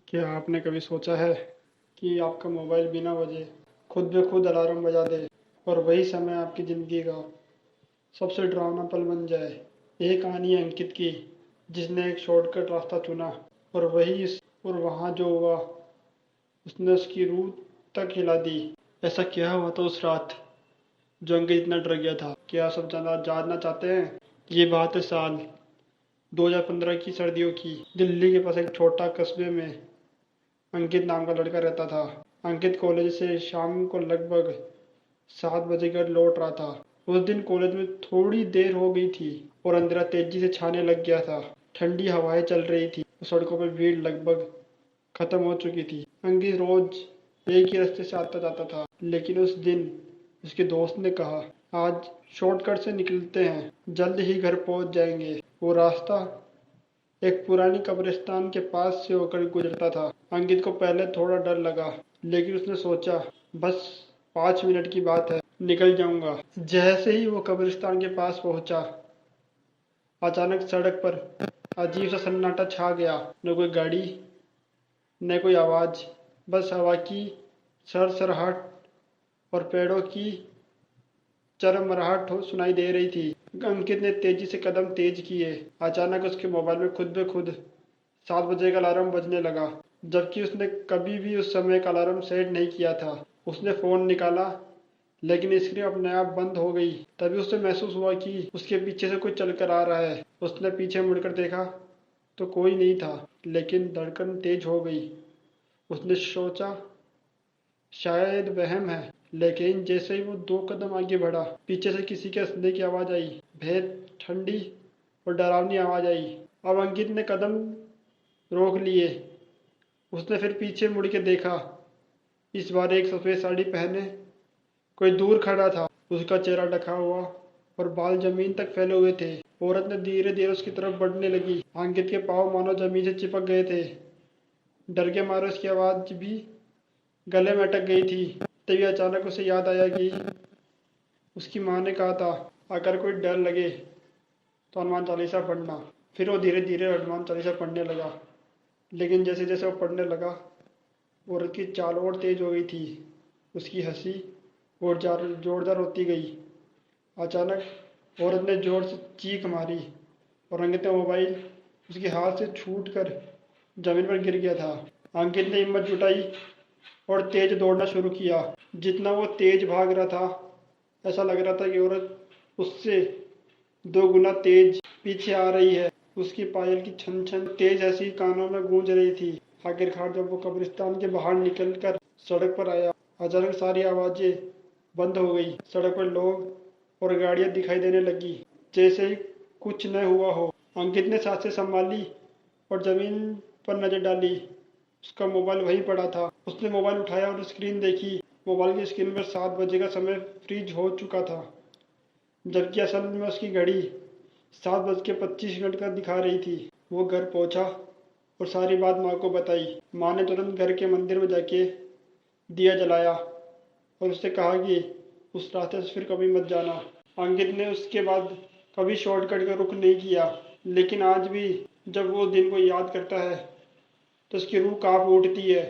क्या आपने कभी सोचा है कि आपका मोबाइल बिना वजह खुद ब खुद अलार्म बजा दे और वही समय आपकी ज़िंदगी का सबसे डरावना पल बन जाए। एक कहानी है अंकित की, जिसने एक शॉर्टकट रास्ता चुना और और वहाँ जो हुआ उसने उसकी रूह तक हिला दी। ऐसा क्या हुआ था उस रात जो अंकित इतना डर गया था? क्या आप सब जानना चाहते हैं? ये बात है साल 2015 की सर्दियों की। दिल्ली के पास एक छोटा कस्बे में अंकित नाम का लड़का रहता था। अंकित कॉलेज से शाम को लगभग 7 बजे घर लौट रहा था। उस दिन कॉलेज में थोड़ी देर हो गई थी और अंधेरा तेजी से छाने लग गया था। ठंडी हवाएं चल रही थी और सड़कों पर भीड़ लगभग खत्म हो चुकी थी। अंकित रोज एक ही रास्ते से आता जाता था, लेकिन उस दिन उसके दोस्त ने कहा, आज शॉर्टकट से निकलते हैं, जल्द ही घर पहुंच जाएंगे। वो रास्ता एक पुरानी कब्रिस्तान के पास से होकर गुजरता था। अंकित को पहले थोड़ा डर लगा, लेकिन उसने सोचा, बस 5 मिनट की बात है, निकल जाऊंगा। जैसे ही वो कब्रिस्तान के पास पहुंचा, अचानक सड़क पर अजीब सा सन्नाटा छा गया। न कोई गाड़ी, न कोई आवाज, बस हवा की सरसराहट और पेड़ों की चरमराहट सुनाई दे रही थी। अंकित ने तेजी से कदम तेज किए। अचानक उसके मोबाइल में खुद ब खुद 7 बजे का अलार्म बजने लगा, जबकि उसने कभी भी उस समय का अलार्म सेट नहीं किया था। उसने फोन निकाला, लेकिन स्क्रीन अपने आप बंद हो गई। तभी उसे महसूस हुआ कि उसके पीछे से कोई चलकर आ रहा है। उसने पीछे मुड़कर देखा तो कोई नहीं था, लेकिन धड़कन तेज हो गई। उसने सोचा, शायद वहम है, लेकिन जैसे ही वो 2 कदम आगे बढ़ा, पीछे से किसी के हंसने की आवाज आई। भेद ठंडी और डरावनी आवाज आई। अब अंकित ने कदम रोक लिए। उसने फिर पीछे मुड़ के देखा। इस बार एक सफेद साड़ी पहने कोई दूर खड़ा था। उसका चेहरा ढका हुआ और बाल जमीन तक फैले हुए थे। औरत ने धीरे धीरे उसकी तरफ बढ़ने लगी। अंकित के पाँव मानो जमीन से चिपक गए थे। डर के मारे उसकी आवाज भी गले में अटक गई थी। तभी अचानक उसे याद आया कि उसकी माँ ने कहा था, अगर कोई डर लगे तो हनुमान चालीसा पढ़ना। फिर वो धीरे धीरे हनुमान चालीसा पढ़ने लगा, लेकिन जैसे जैसे वो पढ़ने लगा, औरत की चाल और तेज हो गई थी। उसकी हंसी और जोरदार होती गई। अचानक औरत ने जोर से चीख मारी और अंकित का मोबाइल उसके हाथ से छूट कर जमीन पर गिर गया था। अंकित ने हिम्मत जुटाई और तेज दौड़ना शुरू किया। जितना वो तेज भाग रहा था, ऐसा लग रहा था कि औरत उससे 2 गुना तेज पीछे आ रही है। उसकी पायल की छन छन तेज हंसी कानों में गूंज रही थी। आखिरकार जब वो कब्रिस्तान के बाहर निकलकर सड़क पर आया, अचानक सारी आवाजें बंद हो गई। सड़क पर लोग और गाड़ियां दिखाई देने लगी, जैसे ही कुछ न हुआ हो। अंकित ने सांसें संभाली और जमीन पर नजर डाली। उसका मोबाइल वहीं पड़ा था। उसने मोबाइल उठाया और स्क्रीन देखी। मोबाइल की स्क्रीन पर 7 बजे का समय फ्रीज हो चुका था, जबकि असल में उसकी घड़ी 7 बज के 25 मिनट का दिखा रही थी। वो घर पहुंचा और सारी बात माँ को बताई। माँ ने तुरंत घर के मंदिर में जाके दिया जलाया और उससे कहा कि उस रास्ते से फिर कभी मत जाना। अंकित ने उसके बाद कभी शॉर्टकट का रुख नहीं किया, लेकिन आज भी जब वो दिन को याद करता है तो उसकी रूह कांप उठती है।